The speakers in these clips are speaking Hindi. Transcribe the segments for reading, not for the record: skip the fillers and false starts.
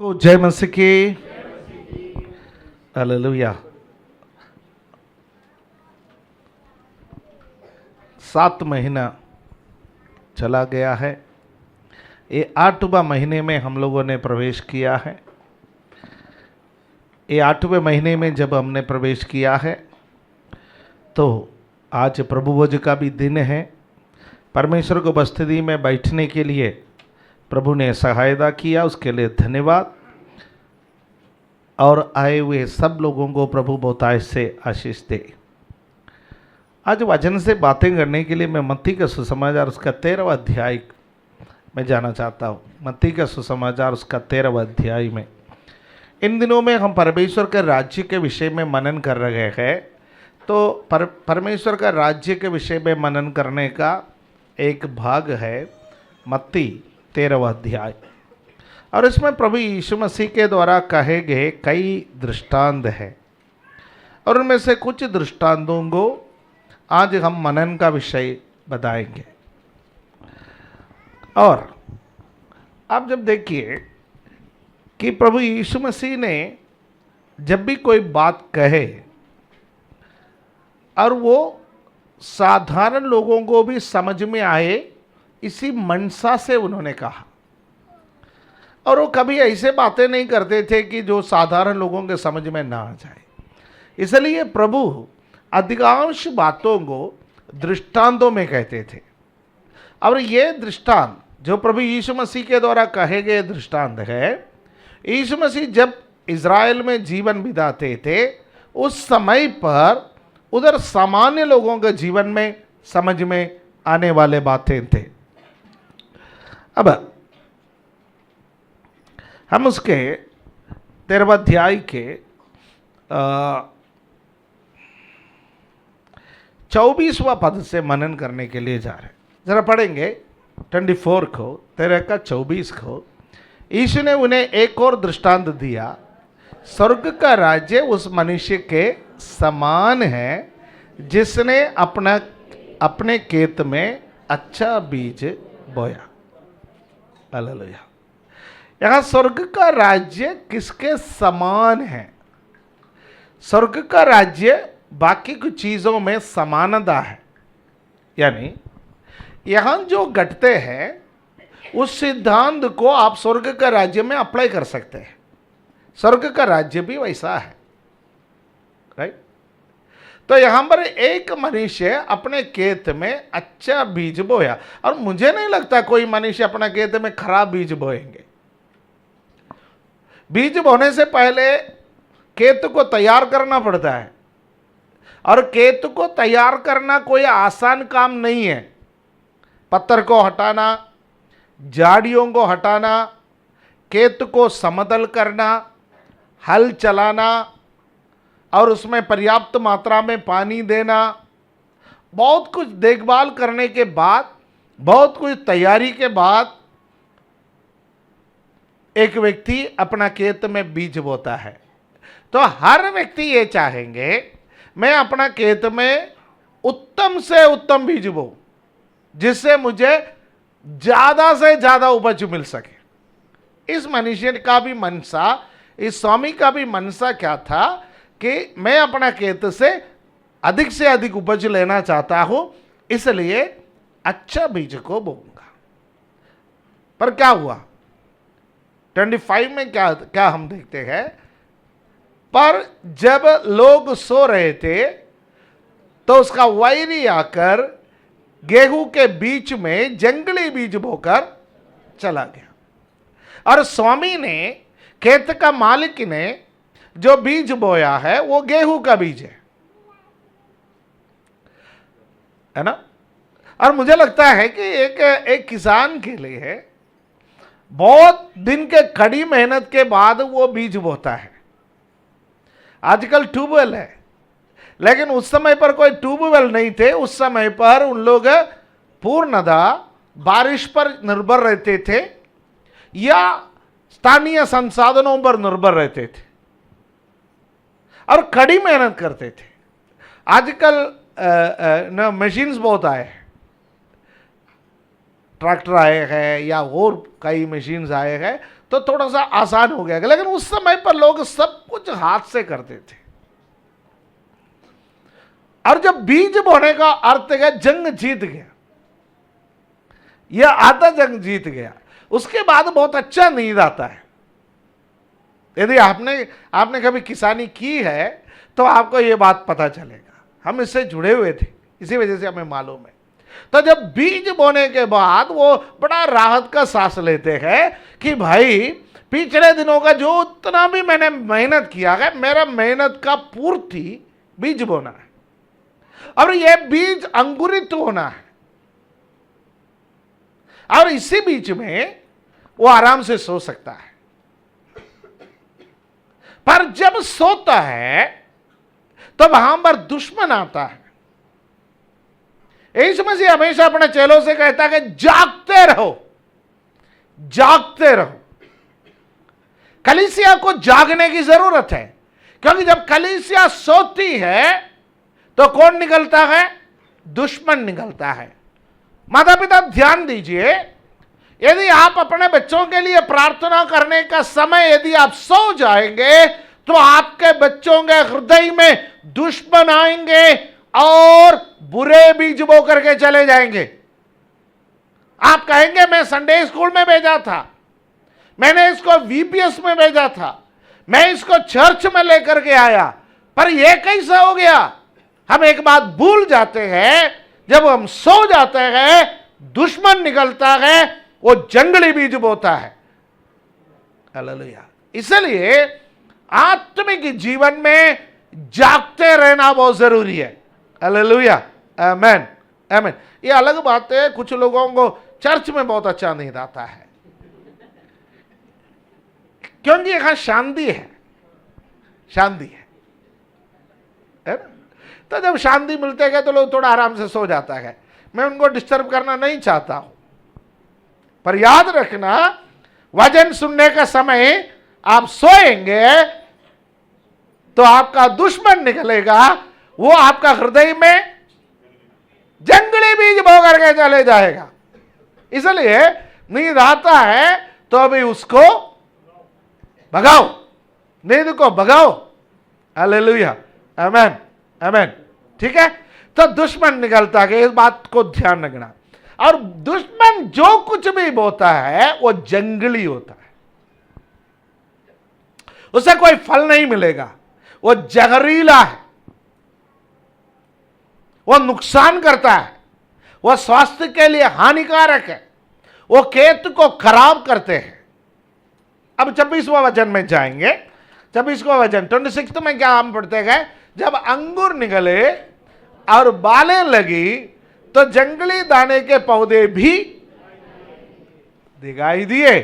को जय मसीह की। हालेलुया। 7 महीना चला गया है। ये 8वां महीने में हम लोगों ने प्रवेश किया है। ये 8वें महीने में जब हमने प्रवेश किया है तो आज प्रभु भोज का भी दिन है। परमेश्वर को उपस्थिति में बैठने के लिए प्रभु ने सहायता किया, उसके लिए धन्यवाद। और आए हुए सब लोगों को प्रभु बहुतायत से आशीष दे। आज वचन से बातें करने के लिए मैं मत्ती का सुसमाचार उसका 13वां अध्याय में जाना चाहता हूँ। मत्ती का सुसमाचार उसका 13वां अध्याय में इन दिनों में हम परमेश्वर के राज्य के विषय में मनन कर रहे हैं। तो परमेश्वर का राज्य के विषय में मनन करने का एक भाग है मत्ती 13वां अध्याय। और इसमें प्रभु यीशु मसीह के द्वारा कहे गए कई दृष्टांत हैं और उनमें से कुछ दृष्टांतों को आज हम मनन का विषय बताएंगे। और आप जब देखिए कि प्रभु यीशु मसीह ने जब भी कोई बात कहे और वो साधारण लोगों को भी समझ में आए, इसी मनसा से उन्होंने कहा। और वो कभी ऐसे बातें नहीं करते थे कि जो साधारण लोगों के समझ में ना आ जाए। इसलिए प्रभु अधिकांश बातों को दृष्टांतों में कहते थे। और ये दृष्टांत जो प्रभु यीशु मसीह के द्वारा कहे गए दृष्टांत है, यीशु मसीह जब इज़राइल में जीवन बिताते थे उस समय पर उधर सामान्य लोगों के जीवन में समझ में आने वाले बातें थे। अब हम उसके 13वां अध्याय के 24वां पद से मनन करने के लिए जा रहे हैं। जरा पढ़ेंगे 24 को 13 का 24 को। यीशु ने उन्हें एक और दृष्टांत दिया। स्वर्ग का राज्य उस मनुष्य के समान है जिसने अपने खेत में अच्छा बीज बोया। हालेलुया। यहाँ स्वर्ग का राज्य किसके समान है? स्वर्ग का राज्य बाकी कुछ चीज़ों में समानता है। यानी यहाँ जो घटते हैं उस सिद्धांत को आप स्वर्ग का राज्य में अप्लाई कर सकते हैं। स्वर्ग का राज्य भी वैसा है, राइट? तो यहाँ पर एक मनुष्य अपने खेत में अच्छा बीज बोया। और मुझे नहीं लगता कोई मनुष्य अपना खेत में खराब बीज बोएंगे। बीज बोने से पहले खेत को तैयार करना पड़ता है और खेत को तैयार करना कोई आसान काम नहीं है। पत्थर को हटाना, झाड़ियों को हटाना, खेत को समतल करना, हल चलाना और उसमें पर्याप्त मात्रा में पानी देना, बहुत कुछ देखभाल करने के बाद, बहुत कुछ तैयारी के बाद एक व्यक्ति अपना खेत में बीज बोता है। तो हर व्यक्ति ये चाहेंगे मैं अपना खेत में उत्तम से उत्तम बीज बो, जिससे मुझे ज़्यादा से ज़्यादा उपज मिल सके। इस मनुष्य का भी मनसा, इस स्वामी का भी मनसा क्या था कि मैं अपना खेत से अधिक उपज लेना चाहता हूं, इसलिए अच्छा बीज को बोऊंगा। पर क्या हुआ? 25 में क्या हम देखते हैं? पर जब लोग सो रहे थे तो उसका वैरी आकर गेहूं के बीच में जंगली बीज बोकर चला गया। और स्वामी ने, खेत का मालिक ने जो बीज बोया है वो गेहूं का बीज है ना? और मुझे लगता है कि एक किसान के लिए बहुत दिन के कड़ी मेहनत के बाद वो बीज बोता है। आजकल ट्यूबवेल है, लेकिन उस समय पर कोई ट्यूबवेल नहीं थे। उस समय पर उन लोग पूर्णतः बारिश पर निर्भर रहते थे या स्थानीय संसाधनों पर निर्भर रहते थे और कड़ी मेहनत करते थे। आजकल मशीन्स बहुत आए हैं, ट्रैक्टर आए हैं या और कई मशीन्स आए हैं, तो थोड़ा सा आसान हो गया, लेकिन उस समय पर लोग सब कुछ हाथ से करते थे। और जब बीज बोने का अर्थ है जंग जीत गया, यह आधा जंग जीत गया, उसके बाद बहुत अच्छा नींद आता है। यदि आपने कभी किसानी की है तो आपको यह बात पता चलेगा। हम इससे जुड़े हुए थे, इसी वजह से हमें मालूम है। तो जब बीज बोने के बाद वो बड़ा राहत का सांस लेते हैं कि भाई पिछले दिनों का जो उतना भी मैंने मेहनत किया है, मेरा मेहनत का पूर्ति बीज बोना है, और यह बीज अंकुरित होना है। और इसी बीच में वो आराम से सो सकता है। पर जब सोता है तो वहां पर दुश्मन आता है। यीशु मसीह हमेशा अपने चेलों से कहता है कि जागते रहो, जागते रहो। कलीसिया को जागने की जरूरत है, क्योंकि जब कलीसिया सोती है तो कौन निकलता है? दुश्मन निकलता है। माता पिता ध्यान दीजिए, यदि आप अपने बच्चों के लिए प्रार्थना करने का समय यदि आप सो जाएंगे तो आपके बच्चों के हृदय में दुश्मन आएंगे और बुरे बीज बो करके चले जाएंगे। आप कहेंगे मैं संडे स्कूल में भेजा था, मैंने इसको वीपीएस में भेजा था, मैं इसको चर्च में लेकर के आया, पर यह कैसा हो गया? हम एक बात भूल जाते हैं, जब हम सो जाते हैं दुश्मन निकलता है, वो जंगली बीज बोता है। हालेलुया। इसलिए आत्मिक जीवन में जागते रहना बहुत जरूरी है। हालेलुया, आमेन, आमेन। ये अलग बात है, कुछ लोगों को चर्च में बहुत अच्छा नींद आता है, क्योंकि यहां शांति है, शांति है ना। तो जब शांति मिलते हैं तो लोग थोड़ा आराम से सो जाता है। मैं उनको डिस्टर्ब करना नहीं चाहता हूं, पर याद रखना, वचन सुनने का समय आप सोएंगे तो आपका दुश्मन निकलेगा, वो आपका हृदय में जंगली बीज बो करके चले जाएगा। इसलिए नींद आता है तो अभी उसको भगाओ, नींद को भगाओ। हालेलुया, आमेन, आमेन। ठीक है, तो दुश्मन निकलता है, इस बात को ध्यान रखना। और दुश्मन जो कुछ भी बोता है वो जंगली होता है, उसे कोई फल नहीं मिलेगा, वो जहरीला है, वो नुकसान करता है, वो स्वास्थ्य के लिए हानिकारक है, वो खेत को खराब करते हैं। अब 26वां वचन में जाएंगे। 26वां वचन 26 में क्या हम पढ़ते गए? जब अंगूर निकले और बालें लगी तो जंगली दाने के पौधे भी दिखाई दिए।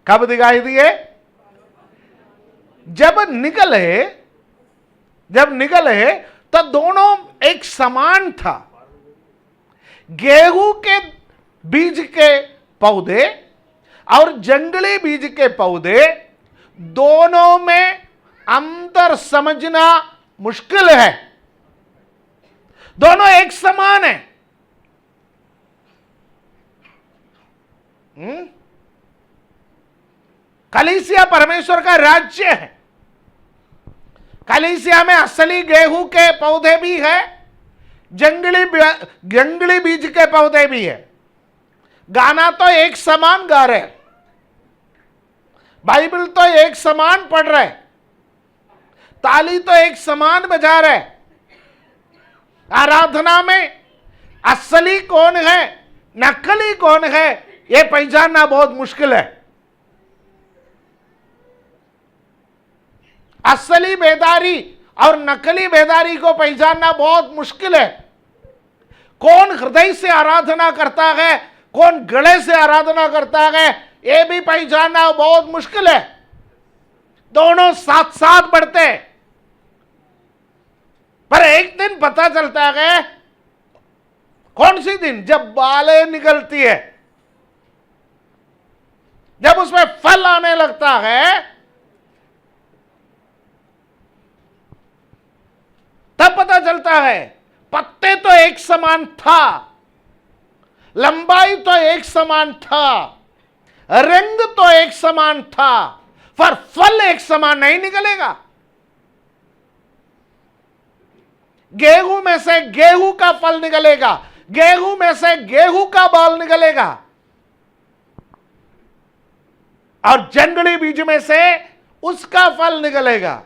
कब दिखाई दिए? जब निकले तो दोनों एक समान था। गेहूं के बीज के पौधे और जंगली बीज के पौधे, दोनों में अंतर समझना मुश्किल है। दोनों एक समान है। कलीसिया परमेश्वर का राज्य है। कलीसिया में असली गेहूं के पौधे भी है, जंगली बीज के पौधे भी है। गाना तो एक समान गा रहे, बाइबल तो एक समान पढ़ रहे, ताली तो एक समान बजा रहे। आराधना में असली कौन है, नकली कौन है, यह पहचानना बहुत मुश्किल है। असली बेदारी और नकली बेदारी को पहचानना बहुत मुश्किल है। कौन हृदय से आराधना करता है, कौन गले से आराधना करता है, यह भी पहचानना बहुत मुश्किल है। दोनों साथ साथ बढ़ते हैं, पर एक दिन पता चलता है। कौन सी दिन? जब बालें निकलती है, जब उसमें फल आने लगता है, तब पता चलता है। पत्ते तो एक समान था, लंबाई तो एक समान था, रंग तो एक समान था, पर फल एक समान नहीं निकलेगा। गेहूं में से गेहूं का फल निकलेगा, गेहूं में से गेहूं का बाल निकलेगा, और जंगली बीज में से उसका फल निकलेगा।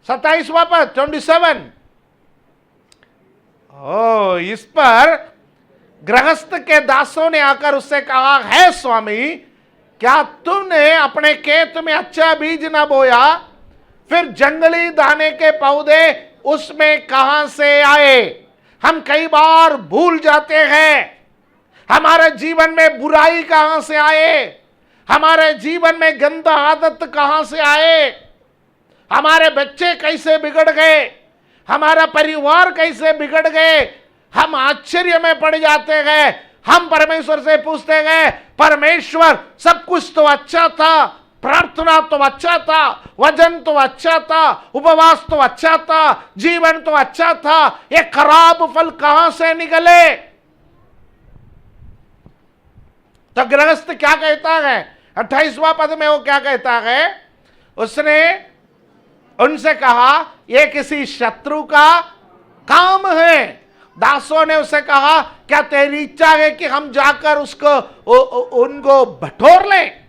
27वां पद 27। इस पर गृहस्थ के दासों ने आकर उससे कहा, है स्वामी, क्या तुमने अपने खेत में अच्छा बीज ना बोया? फिर जंगली दाने के पौधे उसमें कहां से आए? हम कई बार भूल जाते हैं, हमारे जीवन में बुराई कहां से आए, हमारे जीवन में गंदा आदत कहां से आए, हमारे बच्चे कैसे बिगड़ गए, हमारा परिवार कैसे बिगड़ गए। हम आश्चर्य में पड़ जाते हैं। हम परमेश्वर से पूछते गए, परमेश्वर सब कुछ तो अच्छा था, प्रार्थना तो अच्छा था, वजन तो अच्छा था, उपवास तो अच्छा था, जीवन तो अच्छा था, ये खराब फल कहां से निकले? तो गृहस्थ क्या कहता है? 28वां पद में वो क्या कहता है? उसने उनसे कहा, यह किसी शत्रु का काम है। दासों ने उसे कहा, क्या तेरी इच्छा है कि हम जाकर उनको बटोर लें?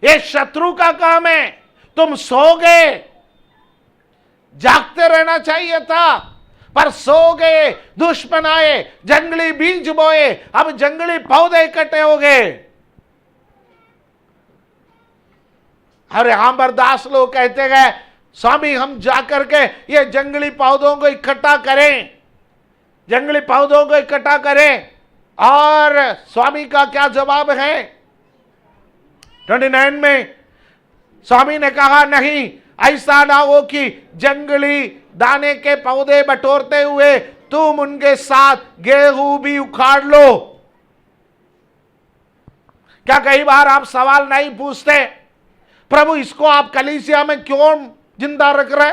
ये शत्रु का काम है, तुम सो गए, जागते रहना चाहिए था, पर सो गए, दुश्मन आए, जंगली बीज बोए, अब जंगली पौधे इकट्ठे हो गए। अरे हम बर्दाश्त लोग कहते गए, स्वामी हम जाकर के ये जंगली पौधों को इकट्ठा करें, जंगली पौधों को इकट्ठा करें। और स्वामी का क्या जवाब है? 29 में स्वामी ने कहा, नहीं, ऐसा ना हो कि जंगली दाने के पौधे बटोरते हुए तुम उनके साथ गेहूं भी उखाड़ लो। क्या कई बार आप सवाल नहीं पूछते, प्रभु इसको आप कलीसिया में क्यों जिंदा रख रहे?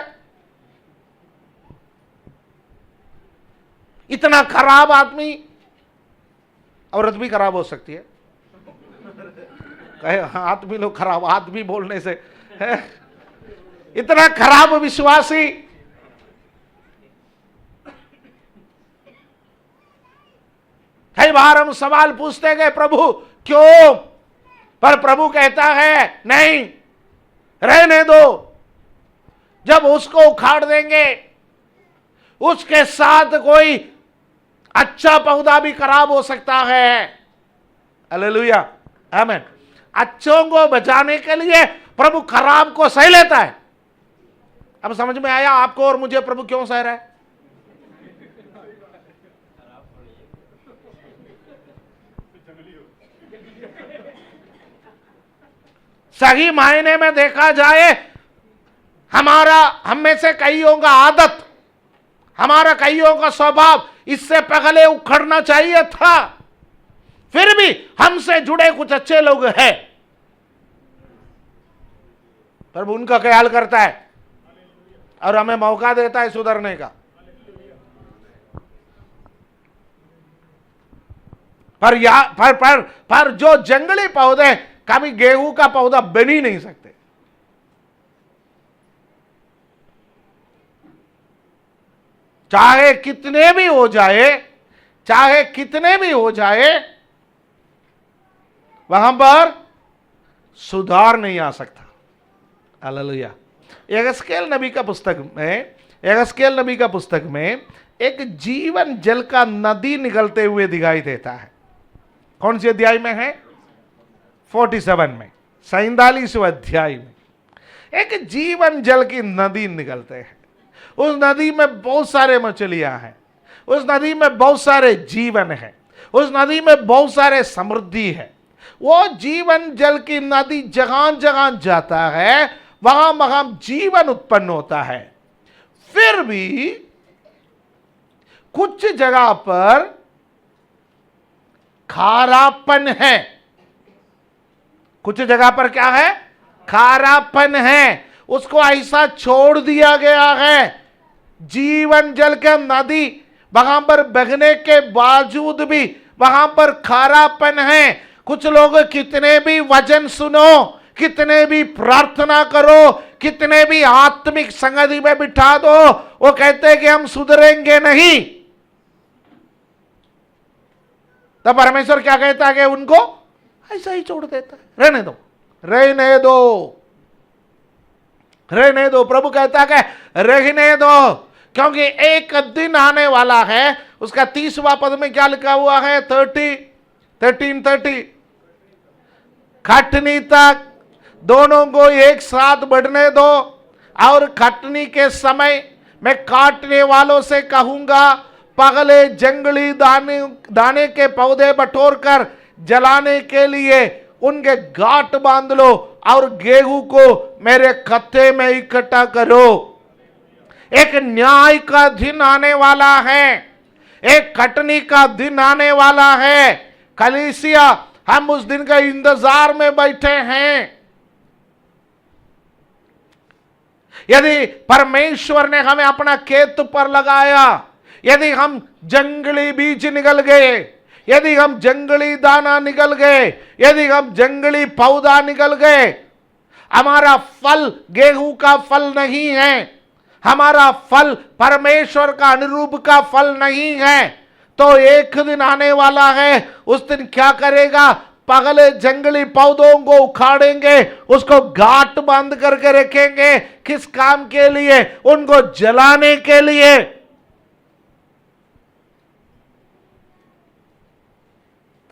इतना खराब आदमी। औरत भी खराब हो सकती है, कहे आदमी लोग खराब, आदमी बोलने से है? इतना खराब विश्वासी। कई बार हम सवाल पूछते गए, प्रभु क्यों? पर प्रभु कहता है, नहीं, रहने दो। जब उसको उखाड़ देंगे, उसके साथ कोई अच्छा पौधा भी खराब हो सकता है। हालेलुया, आमीन। अच्छों को बचाने के लिए प्रभु खराब को सह लेता है। अब समझ में आया आपको और मुझे प्रभु क्यों सह रहा है? सही मायने में देखा जाए, हम में से कईयों का आदत, हमारा कईयों का स्वभाव इससे पहले उखड़ना चाहिए था। फिर भी हमसे जुड़े कुछ अच्छे लोग हैं, प्रभु उनका ख्याल करता है और हमें मौका देता है सुधरने का। पर जो जंगली पौधे कभी गेहूं का पौधा बन ही नहीं सकते। चाहे कितने भी हो जाए, चाहे कितने भी हो जाए, वहां पर सुधार नहीं आ सकता। हालेलुया। यगस्केल नबी का पुस्तक में एक जीवन जल का नदी निकलते हुए दिखाई देता है। कौन सी अध्याय में है? 47 में, 47वें अध्याय में एक जीवन जल की नदी निकलते हैं। उस नदी में बहुत सारे मछलियां हैं, उस नदी में बहुत सारे जीवन है, उस नदी में बहुत सारे समृद्धि है। वो जीवन जल की नदी जहां जहां जाता है, वहां वहां जीवन उत्पन्न होता है। फिर भी कुछ जगह पर खारापन है। कुछ जगह पर क्या है? खारापन है। उसको ऐसा छोड़ दिया गया है। जीवन जल के नदी वहां पर बहने के बावजूद भी वहां पर खारापन है। कुछ लोग कितने भी वचन सुनो, कितने भी प्रार्थना करो, कितने भी आत्मिक संगति में बिठा दो, वो कहते हैं कि हम सुधरेंगे नहीं। तो परमेश्वर क्या कहता है कि उनको ऐसा ही छोड़ देता है, रहने दो, रहने दो, रहने दो। प्रभु कहता है कि रहने दो, क्योंकि एक दिन आने वाला है। उसका 30वां पद में क्या लिखा हुआ है? 13 खटनी तक दोनों को एक साथ बढ़ने दो, और खटनी के समय मैं काटने वालों से कहूंगा, पगले जंगली दाने के पौधे बटोर कर जलाने के लिए उनके गांठ बांध लो, और गेहूं को मेरे खत्ते में इकट्ठा करो। एक न्याय का दिन आने वाला है, एक कटनी का दिन आने वाला है। कलीसिया, हम उस दिन का इंतजार में बैठे हैं। यदि परमेश्वर ने हमें अपना खेत पर लगाया, यदि हम जंगली बीज निकल गए, यदि हम जंगली दाना निकल गए, यदि हम जंगली पौधा निकल गए, हमारा फल गेहूं का फल नहीं है, हमारा फल परमेश्वर का अनुरूप का फल नहीं है, तो एक दिन आने वाला है। उस दिन क्या करेगा? पगले जंगली पौधों को उखाड़ेंगे, उसको गांठ बांध करके रखेंगे। किस काम के लिए? उनको जलाने के लिए।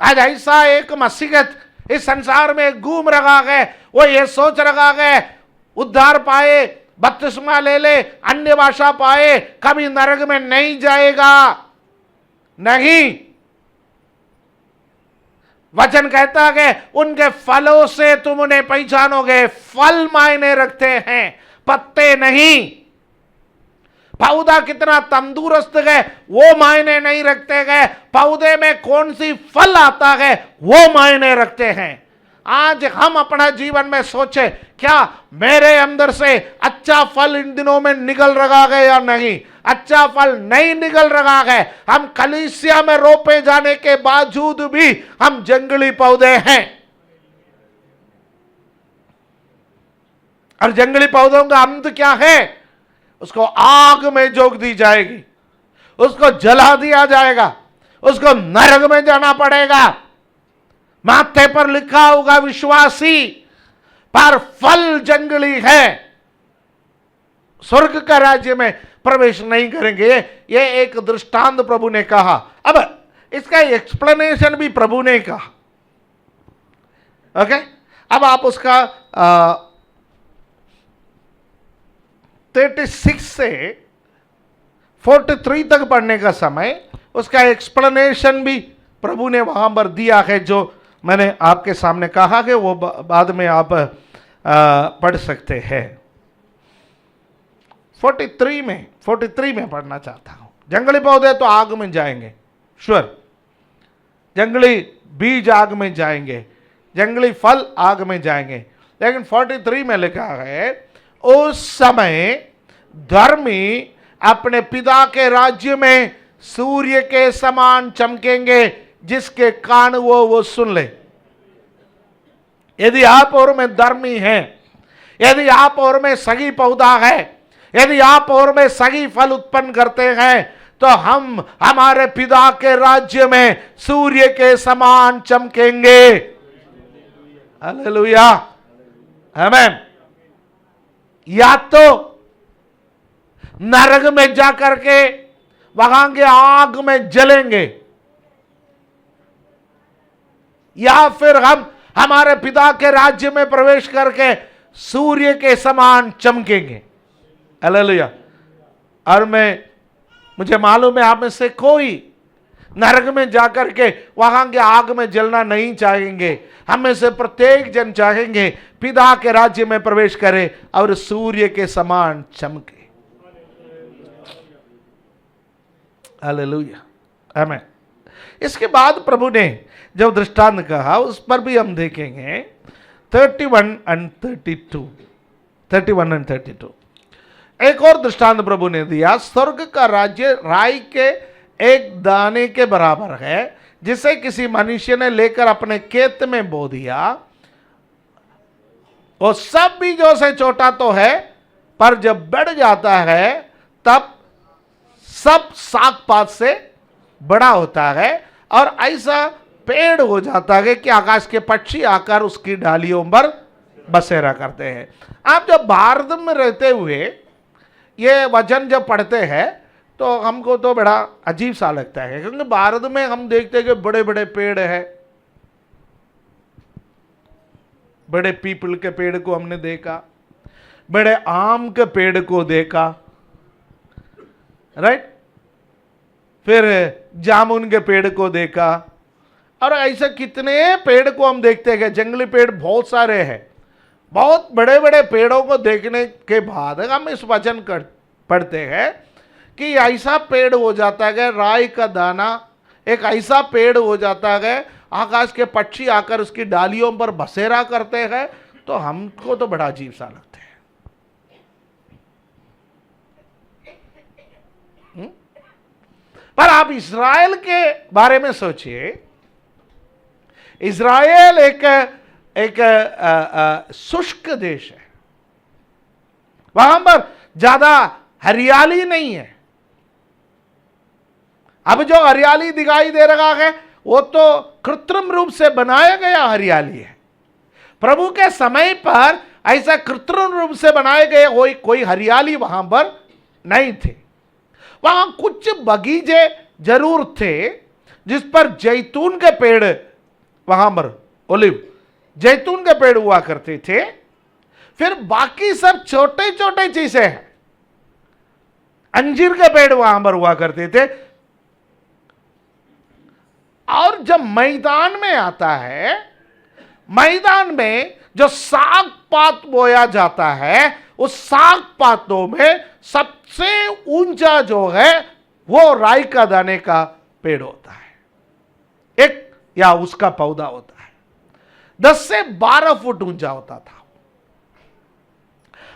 आज ऐसा एक मसीहत इस संसार में घूम रहा है, वो ये सोच रहा है उद्धार पाए, बपतिस्मा ले ले, अन्य भाषा पाए, कभी नरक में नहीं जाएगा। नहीं, वचन कहता है उनके फलों से तुम उन्हें पहचानोगे। फल मायने रखते हैं, पत्ते नहीं। पौधा कितना तंदुरुस्त है वो मायने नहीं रखते हैं, पौधे में कौन सी फल आता है वो मायने रखते हैं। आज हम अपना जीवन में सोचे, क्या मेरे अंदर से अच्छा फल इन दिनों में निकल रहा है या नहीं? अच्छा फल नहीं निकल रहा है। हम कलीसिया में रोपे जाने के बावजूद भी हम जंगली पौधे हैं, और जंगली पौधों का अंत क्या है? उसको आग में झोंक दी जाएगी, उसको जला दिया जाएगा, उसको नरक में जाना पड़ेगा। माथे पर लिखा होगा विश्वासी, पर फल जंगली है, स्वर्ग का राज्य में प्रवेश नहीं करेंगे। ये एक दृष्टांत प्रभु ने कहा। अब इसका एक्सप्लेनेशन भी प्रभु ने कहा। ओके, अब आप उसका 36 से 43 तक पढ़ने का समय, उसका एक्सप्लेनेशन भी प्रभु ने वहां पर दिया है, जो मैंने आपके सामने कहा कि वो बाद में आप पढ़ सकते हैं। 43 में पढ़ना चाहता हूं। जंगली पौधे तो आग में जाएंगे, श्योर, जंगली बीज आग में जाएंगे, जंगली फल आग में जाएंगे। लेकिन 43 में लिखा है, उस समय धर्मी अपने पिता के राज्य में सूर्य के समान चमकेंगे, जिसके कान वो सुन ले। यदि आप और में धर्मी हैं, यदि आप और में सही पौधा है, यदि आप और में सही फल उत्पन्न करते हैं, तो हम हमारे पिता के राज्य में सूर्य के समान चमकेंगे। हालेलुया, आमीन। या तो नरक में जाकर के वहां के आग में जलेंगे, या फिर हम हमारे पिता के राज्य में प्रवेश करके सूर्य के समान चमकेंगे। हालेलुया। और मुझे मालूम है आप में से कोई नरक में जाकर के वहां के आग में जलना नहीं चाहेंगे। हम में से प्रत्येक जन चाहेंगे पिता के राज्य में प्रवेश करे और सूर्य के समान चमके। हालेलुया, आमीन। इसके बाद प्रभु ने जब दृष्टांत कहा, उस पर भी हम देखेंगे 31 and 32। एक और दृष्टांत प्रभु ने दिया, स्वर्ग का राज्य राई के एक दाने के बराबर है, जिसे किसी मनुष्य ने लेकर अपने खेत में बो दिया, वो सब बीजों से छोटा तो है, पर जब बढ़ जाता है तब सब साग पात से बड़ा होता है और ऐसा पेड़ हो जाता है कि आकाश के पक्षी आकर उसकी डालियों पर बसेरा करते हैं। आप जब भारत में रहते हुए ये वचन जब पढ़ते हैं तो हमको तो बड़ा अजीब सा लगता है, क्योंकि भारत में हम देखते हैं कि बड़े बड़े पेड़ है, बड़े पीपल के पेड़ को हमने देखा, बड़े आम के पेड़ को देखा, राइट, फिर जामुन के पेड़ को देखा, और ऐसे कितने पेड़ को हम देखते हैं। जंगली पेड़ बहुत सारे हैं। बहुत बड़े बड़े पेड़ों को देखने के बाद हम इस वचन पढ़ते हैं कि ऐसा पेड़ हो जाता है, राई का दाना एक ऐसा पेड़ हो जाता है, आकाश के पक्षी आकर उसकी डालियों पर बसेरा करते हैं, तो हमको तो बड़ा अजीब सा लगता है। पर आप इज़राइल के बारे में सोचिए। इज़राइल एक शुष्क देश है, वहां पर ज्यादा हरियाली नहीं है। अब जो हरियाली दिखाई दे रहा है वो तो कृत्रिम रूप से बनाया गया हरियाली है। प्रभु के समय पर ऐसा कृत्रिम रूप से बनाए गए कोई हरियाली वहां पर नहीं थे। वहां कुछ बगीचे जरूर थे जिस पर जैतून के पेड़, वहां पर ओलिव जैतून के पेड़ हुआ करते थे। फिर बाकी सब छोटे छोटे चीजें हैं। अंजीर के पेड़ वहां पर हुआ करते थे। और जब मैदान में आता है, मैदान में जो साग पात बोया जाता है, उस साग पातों में सबसे ऊंचा जो है वो राई का दाने का पेड़ होता है, एक या उसका पौधा होता है, 10 से 12 फुट ऊंचा होता था।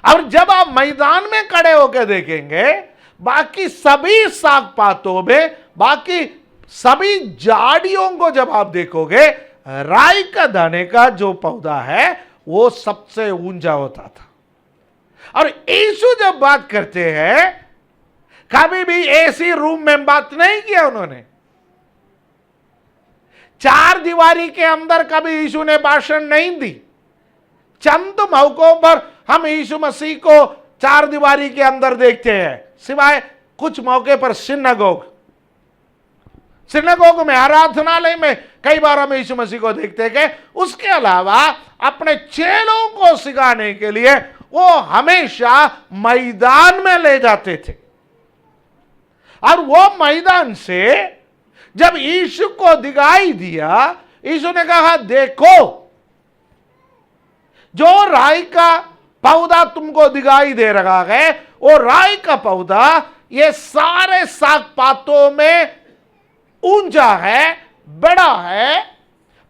और जब आप मैदान में खड़े होकर देखेंगे, बाकी सभी साग पातों में, बाकी सभी झाड़ियों को जब आप देखोगे, राई का दाने का जो पौधा है वो सबसे ऊंचा होता था। और यीशु जब बात करते हैं, कभी भी एसी रूम में बात नहीं किया उन्होंने। 4 दीवारी के अंदर कभी यीशु ने भाषण नहीं दी। चंद मौकों पर हम यीशु मसीह को 4 दीवारी के अंदर देखते हैं, सिवाय कुछ मौके पर सिनेगोग में, आराधनालय में कई बार हम यीशु मसीह को देखते हैं। उसके अलावा अपने चेलों को सिखाने के लिए वो हमेशा मैदान में ले जाते थे। और वो मैदान से जब यीशु को दिखाई दिया, यीशु ने कहा, देखो जो राई का पौधा तुमको दिखाई दे रहा है, वो राई का पौधा ये सारे साग पातों में ऊंचा है, बड़ा है।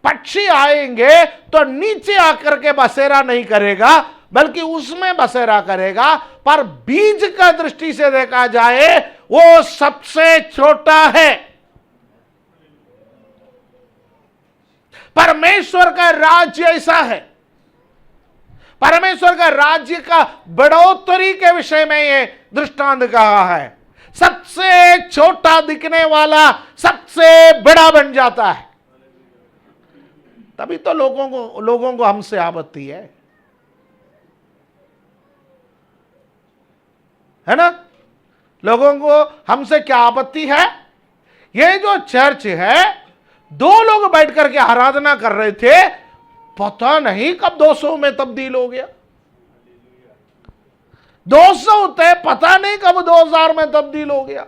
पक्षी आएंगे तो नीचे आकर के बसेरा नहीं करेगा, बल्कि उसमें बसेरा करेगा। पर बीज का दृष्टि से देखा जाए वो सबसे छोटा है। परमेश्वर का राज्य ऐसा है। परमेश्वर का राज्य का बढ़ोतरी के विषय में ये दृष्टांत कहा है। सबसे छोटा दिखने वाला सबसे बड़ा बन जाता है। तभी तो लोगों को हमसे आपत्ति है ना? लोगों को हमसे क्या आपत्ति है? ये जो चर्च है, 2 लोग बैठ करके आराधना कर रहे थे, पता नहीं कब 200 में तब्दील हो गया। 200 थे, पता नहीं कब 2000 में तब्दील हो गया।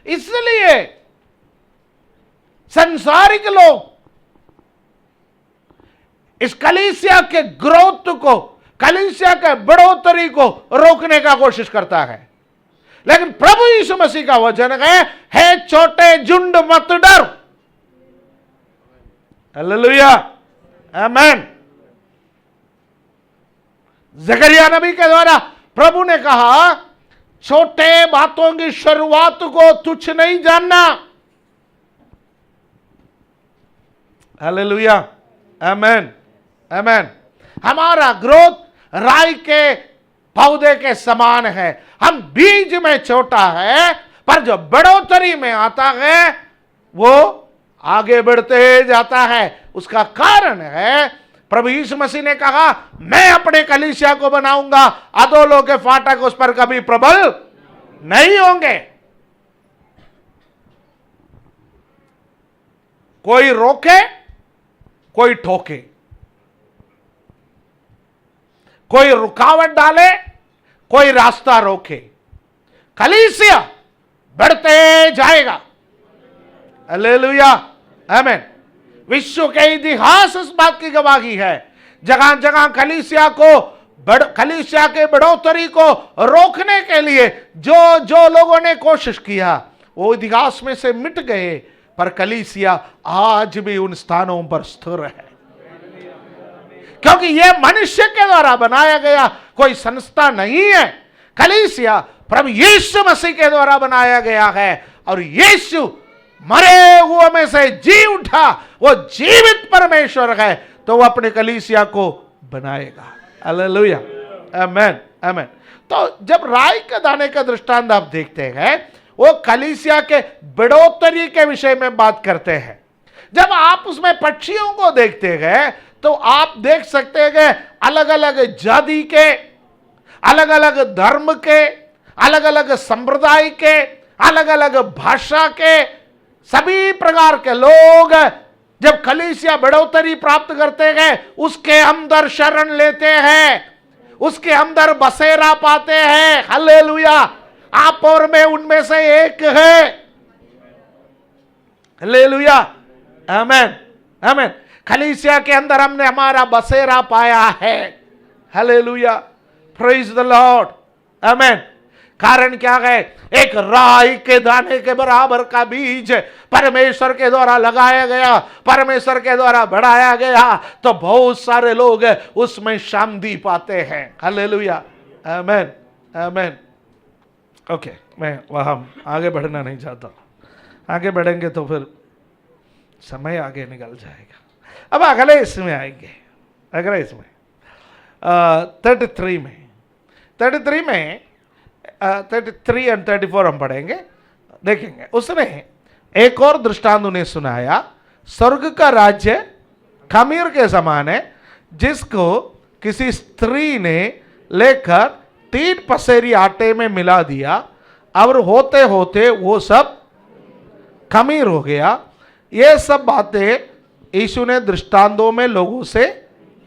इसलिए संसारिक लोग इस कलीसिया के ग्रोथ को, कलीसिया के बढ़ोतरी को रोकने का कोशिश करता है। लेकिन प्रभु यीशु मसीह का वचन है छोटे झुंड मत डर। हालेलुया, आमीन। जकरिया नबी के द्वारा प्रभु ने कहा, छोटे बातों की शुरुआत को तुच्छ नहीं जानना। हालेलुया, आमेन, आमेन। हमारा ग्रोथ राई के पौधे के समान है। हम बीज में छोटा है, पर जो बढ़ोतरी में आता है वो आगे बढ़ते जाता है। उसका कारण है प्रभु यीशु मसीह ने कहा, मैं अपने कलीसिया को बनाऊंगा, अधोलों के फाटक उस पर कभी प्रबल नहीं होंगे। कोई रोके, कोई ठोके, कोई रुकावट डाले, कोई रास्ता रोके, कलीसिया बढ़ते जाएगा। हालेलुया, आमीन। विश्व के इतिहास इस बात की गवाही है। जगह जगह कलीसिया के बढ़ोतरी को रोकने के लिए जो जो लोगों ने कोशिश किया वो इतिहास में से मिट गए, पर कलीसिया आज भी उन स्थानों पर स्थिर है, क्योंकि यह मनुष्य के द्वारा बनाया गया कोई संस्था नहीं है। कलीसिया प्रभु यीशु मसीह के द्वारा बनाया गया है, और यीशु मरे हुए में से जी उठा, वो जीवित परमेश्वर है, तो वो अपने कलीसिया को बनाएगा। हालेलुया, आमेन, आमेन। तो जब राई के दाने का दृष्टांत आप देखते हैं, वो कलीसिया के बढ़ोतरी के विषय में बात करते हैं। जब आप उसमें पक्षियों को देखते हैं तो आप देख सकते हैं अलग अलग जाति के, अलग अलग धर्म के, अलग अलग संप्रदाय के, अलग अलग भाषा के, सभी प्रकार के लोग जब कलीसिया बढ़ोतरी प्राप्त करते हैं, उसके अंदर शरण लेते हैं, उसके अंदर बसेरा पाते हैं। हालेलुया, आप और मैं उनमें से एक है। हालेलुया, आमेन, आमेन। कलीसिया के अंदर हमने हमारा बसेरा पाया है। हालेलुया, प्रेज द लॉर्ड, आमेन। कारण क्या है? एक राई के दाने के बराबर का बीज परमेश्वर के द्वारा लगाया गया, परमेश्वर के द्वारा बढ़ाया गया, तो बहुत सारे लोग उसमें शांति पाते हैं। हालेलुया, आमेन, आमेन। ओके, मैं वहां आगे बढ़ना नहीं चाहता। आगे बढ़ेंगे तो फिर समय आगे निकल जाएगा। अब अगले इसमें आएंगे, अगले इसमें 33 में 33 और 34 हम पढ़ेंगे, देखेंगे। उसने एक और दृष्टांत उन्हें सुनाया, स्वर्ग का राज्य खमीर के समान है, जिसको किसी स्त्री ने लेकर 3 पसेरी आटे में मिला दिया, और होते होते वो सब खमीर हो गया। ये सब बातें यीशु ने दृष्टांतों में लोगों से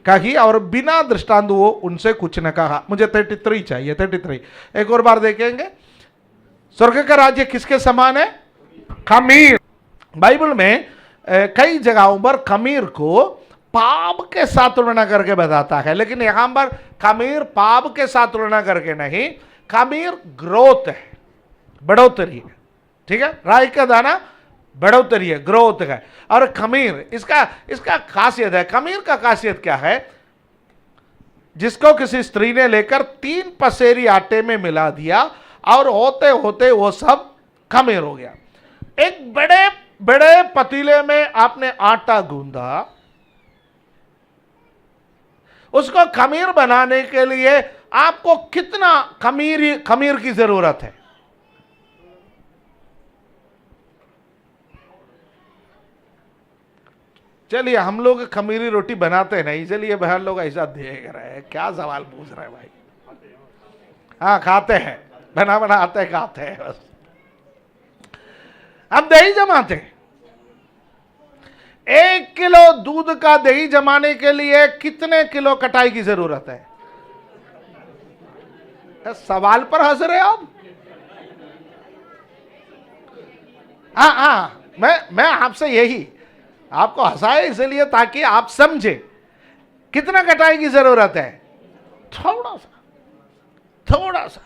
कही, और बिना दृष्टांत वो उनसे कुछ न कहा। मुझे 33 चाहिए, 33 एक और बार देखेंगे। स्वर्ग का राज्य किसके समान है? खमीर। बाइबल में कई जगहों पर खमीर को पाप के साथ तुलना करके बताता है, लेकिन यहां पर खमीर पाप के साथ तुलना करके नहीं, खमीर ग्रोथ है, बढ़ोतरी है। ठीक है, राई का दाना बढ़ोतरी है, ग्रोथ है। और खमीर इसका खासियत है। खमीर का खासियत क्या है? जिसको किसी स्त्री ने लेकर 3 पसेरी आटे में मिला दिया, और होते होते वो सब खमीर हो गया। एक बड़े बड़े पतीले में आपने आटा गूंदा, उसको खमीर बनाने के लिए आपको कितना खमीर की जरूरत है? चलिए, हम लोग खमीरी रोटी बनाते नहीं, चलिए बहन लोग ऐसा देख रहे हैं, क्या सवाल पूछ रहे हैं भाई? हाँ, खाते हैं, बना आते खाते हैं बस। हम दही जमाते हैं। 1 किलो दूध का दही जमाने के लिए कितने किलो कटाई की जरूरत है? सवाल पर हंस रहे आप? हाँ, मैं आपसे यही आपको हंसाए इसलिए ताकि आप समझे कितना कटाई की जरूरत है। थोड़ा सा।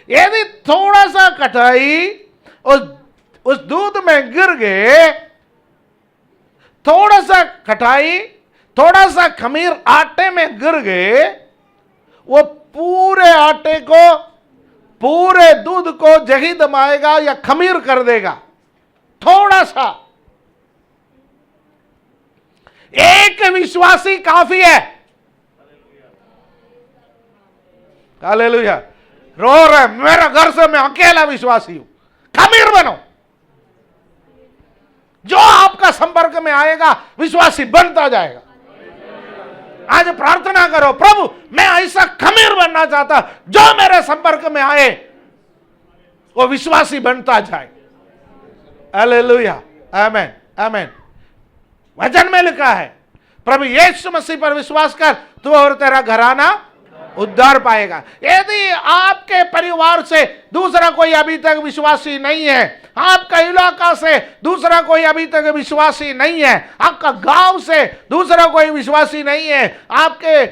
यदि थोड़ा सा कटाई उस दूध में गिर गए, थोड़ा सा कटाई, थोड़ा सा खमीर आटे में गिर गए, वो पूरे आटे को, पूरे दूध को जही दमाएगा या खमीर कर देगा। थोड़ा सा एक विश्वासी काफी है। हालेलुया। रो रहे मेरा घर से मैं अकेला विश्वासी हूं, खमीर बनो। जो आपका संपर्क में आएगा विश्वासी बनता जाएगा। आज प्रार्थना करो, प्रभु मैं ऐसा खमीर बनना चाहता, जो मेरे संपर्क में आए वो विश्वासी बनता जाए। हालेलुया, आमेन, आमेन। वचन में लिखा है, प्रभु यीशु मसीह पर विश्वास कर, तू और तेरा घराना उद्धार पाएगा। यदि आपके परिवार से दूसरा कोई अभी तक विश्वासी नहीं है, आपका इलाका से दूसरा कोई अभी तक विश्वासी नहीं है, आपका गांव से दूसरा कोई विश्वासी नहीं है, आपके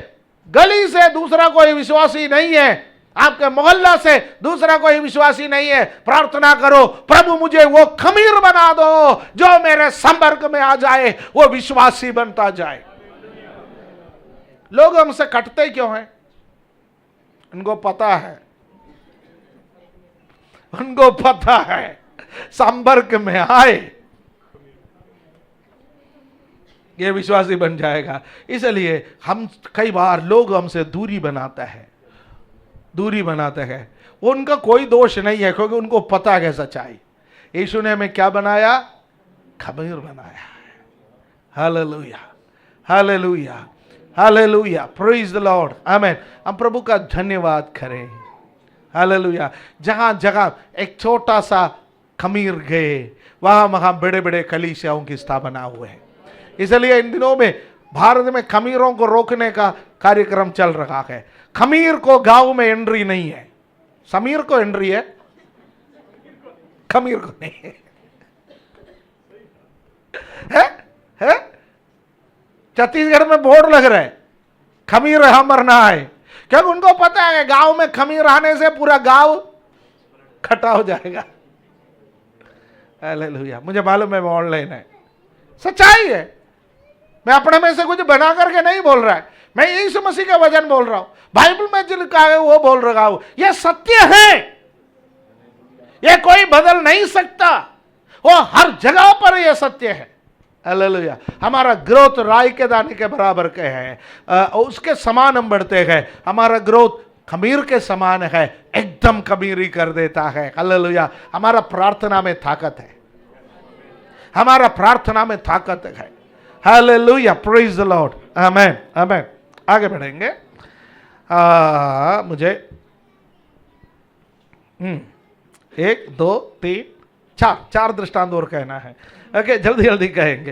गली से दूसरा कोई विश्वासी नहीं है, आपके मोहल्ला से दूसरा कोई विश्वासी नहीं है, प्रार्थना करो, प्रभु मुझे वो खमीर बना दो, जो मेरे संपर्क में आ जाए वो विश्वासी बनता जाए। लोग हमसे कटते क्यों हैं? उनको पता है, उनको पता है संपर्क में आए ये विश्वासी बन जाएगा। इसलिए हम कई बार लोग हमसे दूरी बनाते हैं, दूरी बनाते हैं। उनका कोई दोष नहीं है, क्योंकि उनको पता है सच्चाई। यीशु ने हमें क्या बनाया? खमीर बनाया है। Hallelujah, hallelujah, hallelujah, praise the lord, amen. हम प्रभु का धन्यवाद करें। हालेलुया। जहां जगह एक छोटा सा खमीर गए, वहां बड़े बड़े कलीसियाओं की स्थापना हुए हैं। इसलिए इन दिनों में भारत में खमीरों को रोकने का कार्यक्रम चल रहा है। खमीर को गांव में एंट्री नहीं है, समीर को एंट्री है, खमीर को नहीं है। है? छत्तीसगढ़ में बोर्ड लग रहा है, खमीर यहां मरना है, क्योंकि उनको पता है गांव में खमीर आने से पूरा गांव खट्टा हो जाएगा। हालेलुया। मुझे मालूम है वो ऑनलाइन है, सच्चाई है। मैं अपने में से कुछ बना करके नहीं बोल रहा है, मैं यीशु मसीह का वचन बोल रहा हूं, बाइबल में जो लिखा है वो बोल रहा हूं। यह सत्य है, यह कोई बदल नहीं सकता, वो हर जगह पर यह सत्य है। हालेलुया। हमारा ग्रोथ राई के दाने के बराबर के है, उसके समान हम बढ़ते हैं। हमारा ग्रोथ खमीर के समान है, एकदम खमीरी कर देता है। हालेलुया। हमारा प्रार्थना में ताकत है, हमारा प्रार्थना में ताकत है। हालेलुया, प्रेज द लॉर्ड, आमेन, आमेन। आगे बढ़ेंगे। मुझे 1 2 3 4 दृष्टांत और कहना है। ओके, जल्दी जल्दी कहेंगे।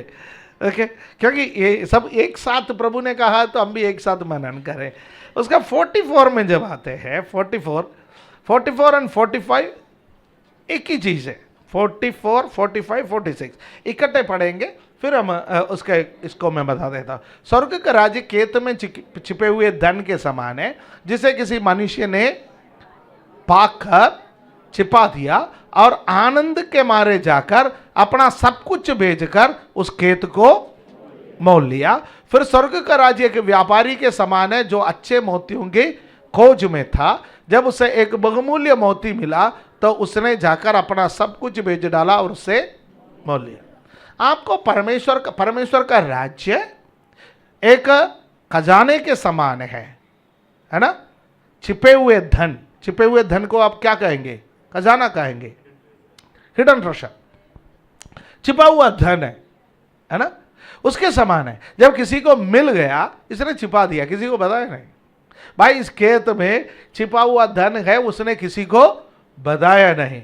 ओके, क्योंकि ये सब एक साथ प्रभु ने कहा तो हम भी एक साथ मनन करें। उसका 44 में जब आते हैं, 44 एंड 45 एक ही चीज है। 44, 45, 46 इकट्ठे पढ़ेंगे, फिर हम उसके इसको मैं बता देता हूँ। स्वर्ग का राज्य खेत में छिपे हुए धन के समान है, जिसे किसी मनुष्य ने पाकर छिपा दिया और आनंद के मारे जाकर अपना सब कुछ बेचकर उस खेत को मोल लिया। फिर स्वर्ग का राज्य एक व्यापारी के समान है, जो अच्छे मोतियों की खोज में था। जब उसे एक बहुमूल्य मोती मिला तो उसने जाकर अपना सब कुछ बेच डाला और उसे मोल लिया। आपको परमेश्वर का राज्य एक खजाने के समान है ना? छिपे हुए धन को आप क्या कहेंगे? खजाना कहेंगे, हिडन ट्रेजर, छिपा हुआ धन है ना? उसके समान है। जब किसी को मिल गया, इसने छिपा दिया, किसी को बताया नहीं, भाई इस खेत में छिपा हुआ धन है, उसने किसी को बताया नहीं,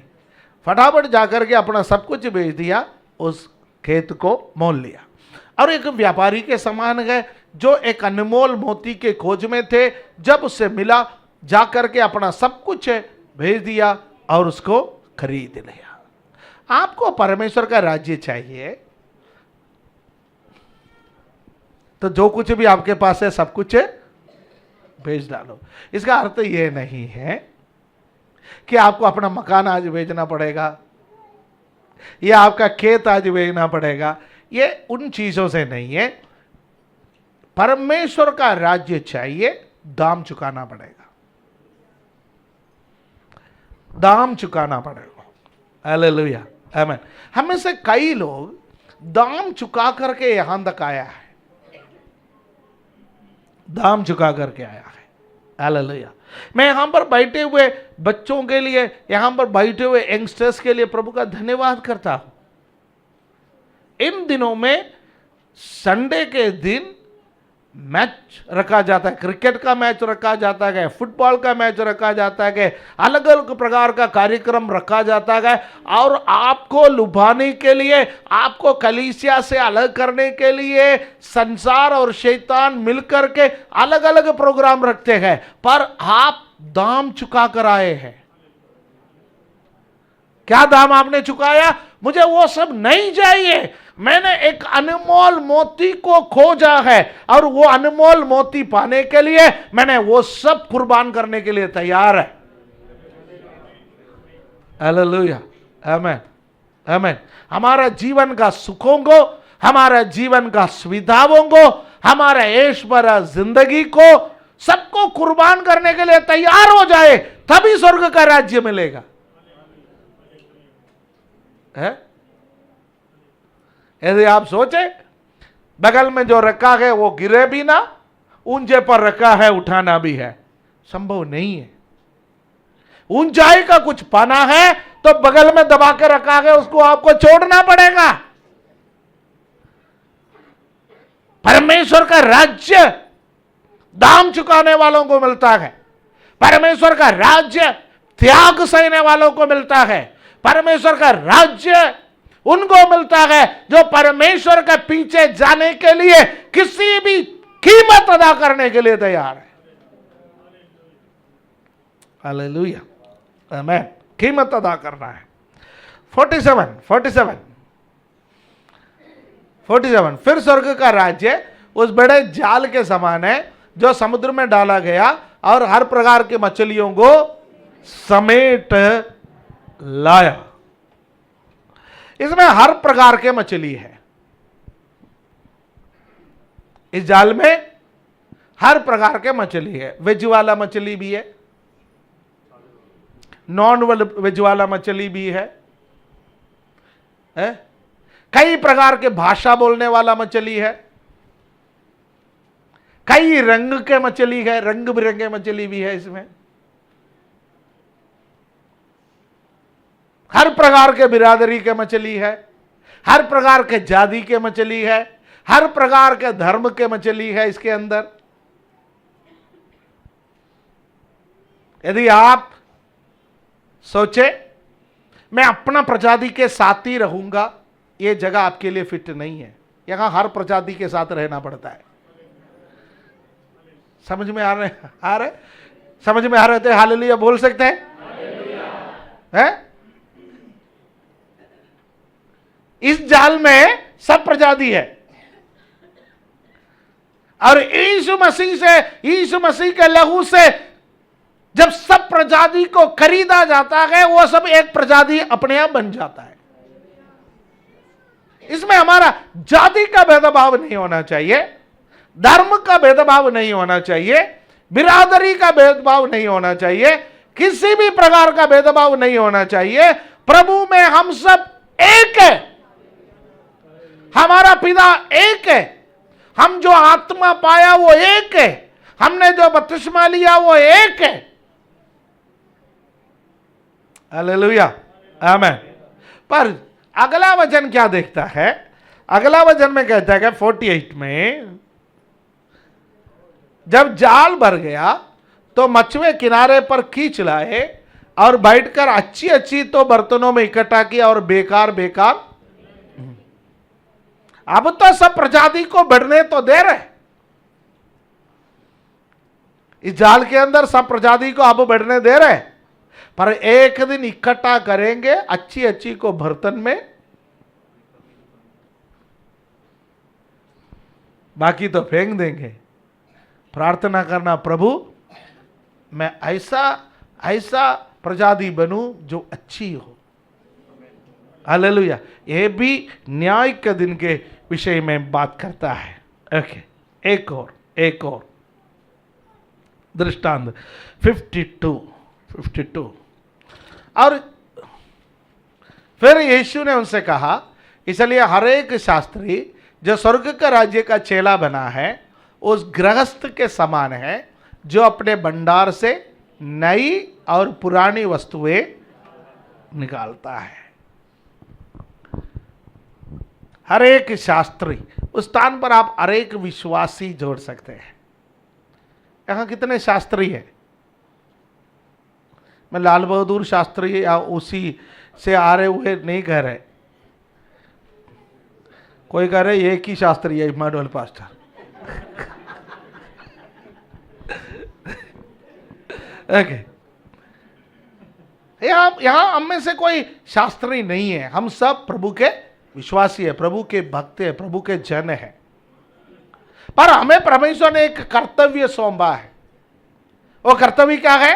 फटाफट जाकर के अपना सब कुछ बेच दिया, उस खेत को मोल लिया। और एक व्यापारी के समान है, जो एक अनमोल मोती के खोज में थे, जब उससे मिला जाकर के अपना सब कुछ भेज दिया और उसको खरीद लिया। आपको परमेश्वर का राज्य चाहिए तो जो कुछ भी आपके पास है सब कुछ बेच डालो। इसका अर्थ यह नहीं है कि आपको अपना मकान आज बेचना पड़ेगा या आपका खेत आज बेचना पड़ेगा, ये उन चीजों से नहीं है। परमेश्वर का राज्य चाहिए, दाम चुकाना पड़ेगा, दाम चुकाना पड़ेगा। हालेलुया, आमीन। हमें से कई लोग दाम चुका करके यहां तक आया है, दाम चुका करके आया है। हालेलुया। मैं यहां पर बैठे हुए बच्चों के लिए, यहां पर बैठे हुए यंगस्टर्स के लिए प्रभु का धन्यवाद करता हूं। इन दिनों में संडे के दिन मैच रखा जाता है, क्रिकेट का मैच रखा जाता है, फुटबॉल का मैच रखा जाता है, अलग अलग प्रकार का कार्यक्रम रखा जाता है, और आपको लुभाने के लिए, आपको कलीसिया से अलग करने के लिए संसार और शैतान मिलकर के अलग अलग प्रोग्राम रखते हैं। पर आप दाम चुका कर आए हैं। क्या दाम आपने चुकाया? मुझे वो सब नहीं चाहिए, मैंने एक अनमोल मोती को खोजा है, और वो अनमोल मोती पाने के लिए मैंने वो सब कुर्बान करने के लिए तैयार है। हालेलुया, आमीन, आमीन। हमारा जीवन का सुखों को, हमारा जीवन का सुविधाओं को, हमारा ऐश्वर्य जिंदगी को, सबको कुर्बान करने के लिए तैयार हो जाए, तभी स्वर्ग का राज्य मिलेगा। है? यदि आप सोचे बगल में जो रखा है वो गिरे भी ना, ऊंचे पर रखा है उठाना भी है, संभव नहीं है। ऊंचाई का कुछ पाना है तो बगल में दबा के रखा है उसको आपको छोड़ना पड़ेगा। परमेश्वर का राज्य दाम चुकाने वालों को मिलता है। परमेश्वर का राज्य त्याग सहने वालों को मिलता है। परमेश्वर का राज्य उनको मिलता है जो परमेश्वर के पीछे जाने के लिए किसी भी कीमत अदा करने के लिए तैयार है। हालेलुया, आमीन। कीमत अदा करना है। 47 फिर स्वर्ग का राज्य उस बड़े जाल के समान है जो समुद्र में डाला गया और हर प्रकार की मछलियों को समेट लाया। इसमें हर प्रकार के मछली है। इस जाल में हर प्रकार के मछली है। वेज वाला मछली भी है, नॉन वेज वाला मछली भी है, कई प्रकार के भाषा बोलने वाला मछली है, कई रंग के मछली है, रंग बिरंगे मछली भी है। इसमें हर प्रकार के बिरादरी के मछली है, हर प्रकार के जाति के मछली है, हर प्रकार के धर्म के मछली है इसके अंदर। यदि आप सोचे मैं अपना प्रजाति के साथ ही रहूंगा, यह जगह आपके लिए फिट नहीं है। यहां हर प्रजाति के साथ रहना पड़ता है। समझ में आ रहे समझ में आ रहे थे? हालेलुया बोल सकते हैं? इस जाल में सब प्रजाति है, और यीशु मसीह के लहू से जब सब प्रजाति को खरीदा जाता है, वो सब एक प्रजाति अपने आप बन जाता है। इसमें हमारा जाति का भेदभाव नहीं होना चाहिए, धर्म का भेदभाव नहीं होना चाहिए, बिरादरी का भेदभाव नहीं होना चाहिए, किसी भी प्रकार का भेदभाव नहीं होना चाहिए। प्रभु में हम सब एक है, हमारा पिता एक है, हम जो आत्मा पाया वो एक है, हमने जो बपतिस्मा लिया वो एक है। हालेलुया, आमीन। पर अगला वचन क्या देखता है? अगला वचन में कहता है कि 48 में जब जाल भर गया तो मछुए किनारे पर खींच लाए और बैठकर अच्छी अच्छी तो बर्तनों में इकट्ठा किया और बेकार बेकार। अब तो सब प्रजाति को बढ़ने तो दे रहे, इस जाल के अंदर सब प्रजाति को अब बढ़ने दे रहे, पर एक दिन इकट्ठा करेंगे अच्छी अच्छी को बर्तन में, बाकी तो फेंक देंगे। प्रार्थना करना, प्रभु मैं ऐसा प्रजाति बनूं जो अच्छी हो। हालेलुया। ये भी न्याय के दिन के विषय में बात करता है। ओके, एक और दृष्टांत 52। और फिर यीशु ने उनसे कहा, इसलिए हर एक शास्त्री जो स्वर्ग का राज्य का चेला बना है उस गृहस्थ के समान है जो अपने भंडार से नई और पुरानी वस्तुएं निकालता है। हर एक शास्त्री, उस स्थान पर आप हर एक विश्वासी जोड़ सकते हैं। यहां कितने शास्त्री हैं? मैं लाल बहादुर शास्त्री या उसी से आ रहे हुए नहीं कह रहे। कोई कह रहे एक ही शास्त्री है इमानुएल पास्टर। ओके, यहां हम में से कोई शास्त्री नहीं है, हम सब प्रभु के विश्वासी है, प्रभु के भक्त है, प्रभु के जन है। पर हमें परमेश्वर ने एक कर्तव्य सौंपा है। वो कर्तव्य क्या है?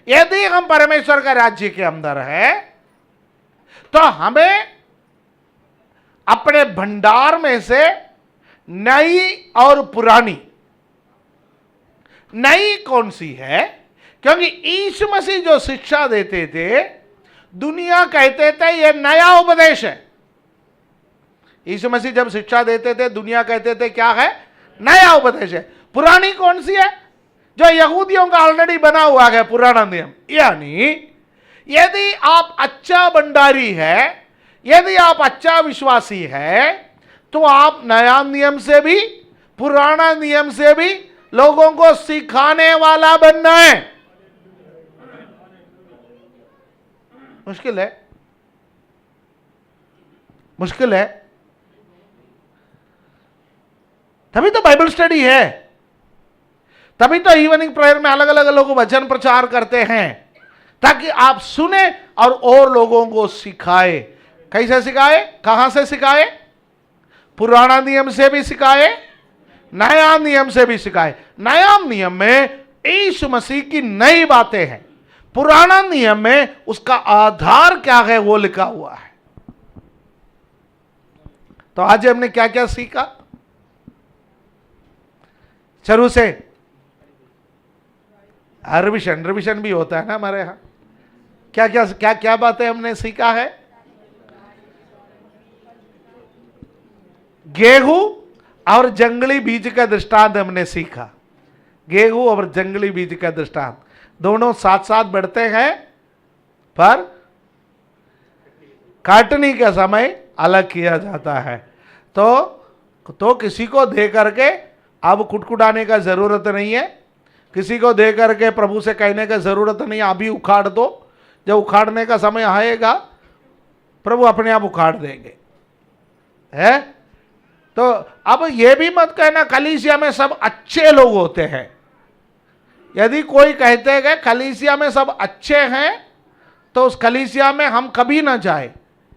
यदि हम परमेश्वर का राज्य के अंदर है तो हमें अपने भंडार में से नई और पुरानी, नई कौन सी है? क्योंकि यीशु मसीह जो शिक्षा देते थे, दुनिया कहते थे यह नया उपदेश है। यीशु मसीह जब शिक्षा देते थे, दुनिया कहते थे क्या है? नया उपदेश है। पुरानी कौन सी है? जो यहूदियों का ऑलरेडी बना हुआ है पुराना नियम। यानी यदि आप अच्छा भंडारी है, यदि आप अच्छा विश्वासी है, तो आप नया नियम से भी पुराना नियम से भी लोगों को सिखाने वाला बनना है। मुश्किल है, मुश्किल है। तभी तो बाइबल स्टडी है, तभी तो इवनिंग प्रेयर में अलग अलग लोग वचन प्रचार करते हैं, ताकि आप सुने और लोगों को सिखाए। कैसे सिखाए? कहां से सिखाए? पुराना नियम से भी सिखाए, नया नियम से भी सिखाए। नया नियम में यीशु मसीह की नई बातें हैं, पुराना नियम में उसका आधार क्या है वो लिखा हुआ है। तो आज हमने क्या क्या सीखा? शुरू से रिविजन भी होता है ना हमारे यहां। क्या क्या क्या क्या बातें हमने सीखा है? गेहूं और जंगली बीज का दृष्टांत हमने सीखा। गेहूं और जंगली बीज का दृष्टांत दोनों साथ साथ बढ़ते हैं, पर काटने के समय अलग किया जाता है। तो किसी को दे करके अब कुटकुटाने का जरूरत नहीं है, किसी को दे करके प्रभु से कहने का जरूरत नहीं है अभी उखाड़ दो। जब उखाड़ने का समय आएगा प्रभु अपने आप उखाड़ देंगे, है? तो अब यह भी मत कहना कलीसिया में सब अच्छे लोग होते हैं। यदि कोई कहते हैं कि कलीसिया में सब अच्छे हैं, तो उस कलीसिया में हम कभी ना जाए,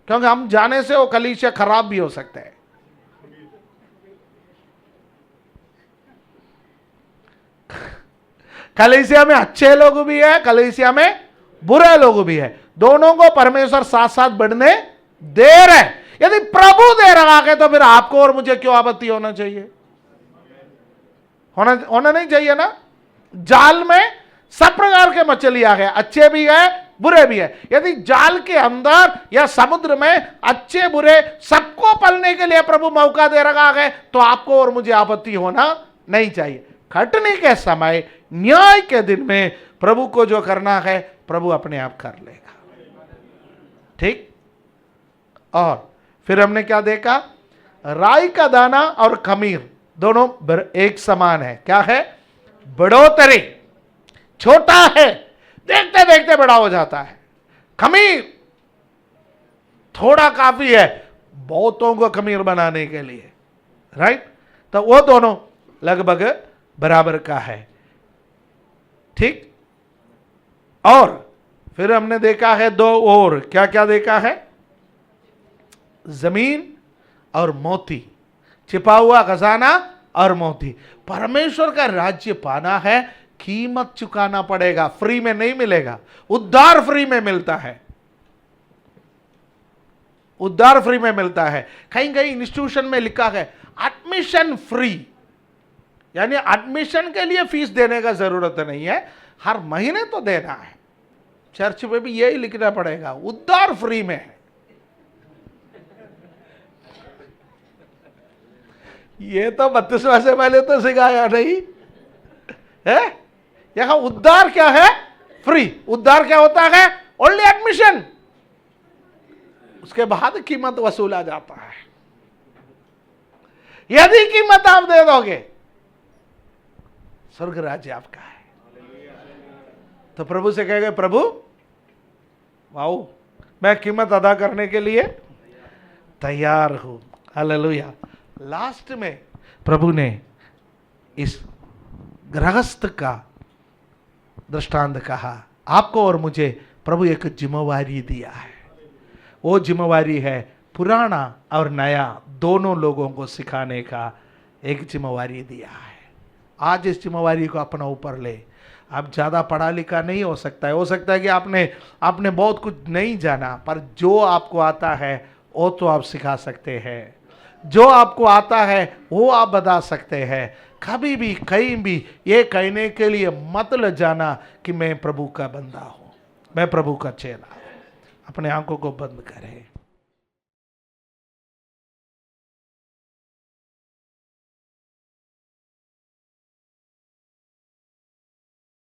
क्योंकि हम जाने से वो कलीसिया खराब भी हो सकता है। कलीसिया में अच्छे लोग भी है, कलीसिया में बुरे लोग भी है, दोनों को परमेश्वर साथ साथ बढ़ने दे रहे। यदि प्रभु दे रहा है तो फिर आपको और मुझे क्यों आपत्ति होना चाहिए? होना नहीं चाहिए ना। जाल में सब प्रकार के मछलियां हैं, अच्छे भी है बुरे भी है। यदि जाल के अंदर या समुद्र में अच्छे बुरे सबको पलने के लिए प्रभु मौका दे रहा है, तो आपको और मुझे आपत्ति होना नहीं चाहिए। खटने के समय, न्याय के दिन में प्रभु को जो करना है प्रभु अपने आप कर लेगा। ठीक? और फिर हमने क्या देखा? राई का दाना और खमीर दोनों एक समान है। क्या है? बढ़ोतरी। छोटा है, देखते देखते बड़ा हो जाता है। खमीर थोड़ा काफी है बहुतों को खमीर बनाने के लिए, राइट? तो वो दोनों लगभग बराबर का है। ठीक? और फिर हमने देखा है दो और, क्या क्या देखा है? जमीन और मोती, छिपा हुआ खजाना और मोती। परमेश्वर का राज्य पाना है, कीमत चुकाना पड़ेगा, फ्री में नहीं मिलेगा। उद्धार फ्री में मिलता है, उद्धार फ्री में मिलता है। कहीं कहीं इंस्टीट्यूशन में लिखा है एडमिशन फ्री, यानी एडमिशन के लिए फीस देने का जरूरत नहीं है, हर महीने तो देना है। चर्च में भी यही लिखना पड़ेगा, उद्धार फ्री में है। ये तो बत्तीसवां से पहले तो सिखाया नहीं है। यहां उद्धार क्या है? फ्री। उद्धार क्या होता है? Only admission. उसके बाद कीमत वसूला जाता है। यदि कीमत आप दे दोगे, स्वर्ग राज्य आपका है। तो प्रभु से कहेंगे, प्रभु वाओ, मैं कीमत अदा करने के लिए तैयार हूं। हालेलुया। लास्ट में प्रभु ने इस गृहस्थ का दृष्टांत कहा। आपको और मुझे प्रभु एक जिम्मेवारी दिया है। वो जिम्मेवारी है पुराना और नया दोनों लोगों को सिखाने का एक जिम्मेवारी दिया है। आज इस जिम्मेवारी को अपना ऊपर ले। आप ज़्यादा पढ़ा लिखा नहीं हो सकता है कि आपने बहुत कुछ नहीं जाना, पर जो आपको आता है वो तो आप सिखा सकते हैं। जो आपको आता है वो आप बता सकते हैं। कभी भी कहीं भी ये कहने के लिए मत ल जाना कि मैं प्रभु का बंदा हूँ, मैं प्रभु का चेला हूँ। अपने आंखों को बंद करें।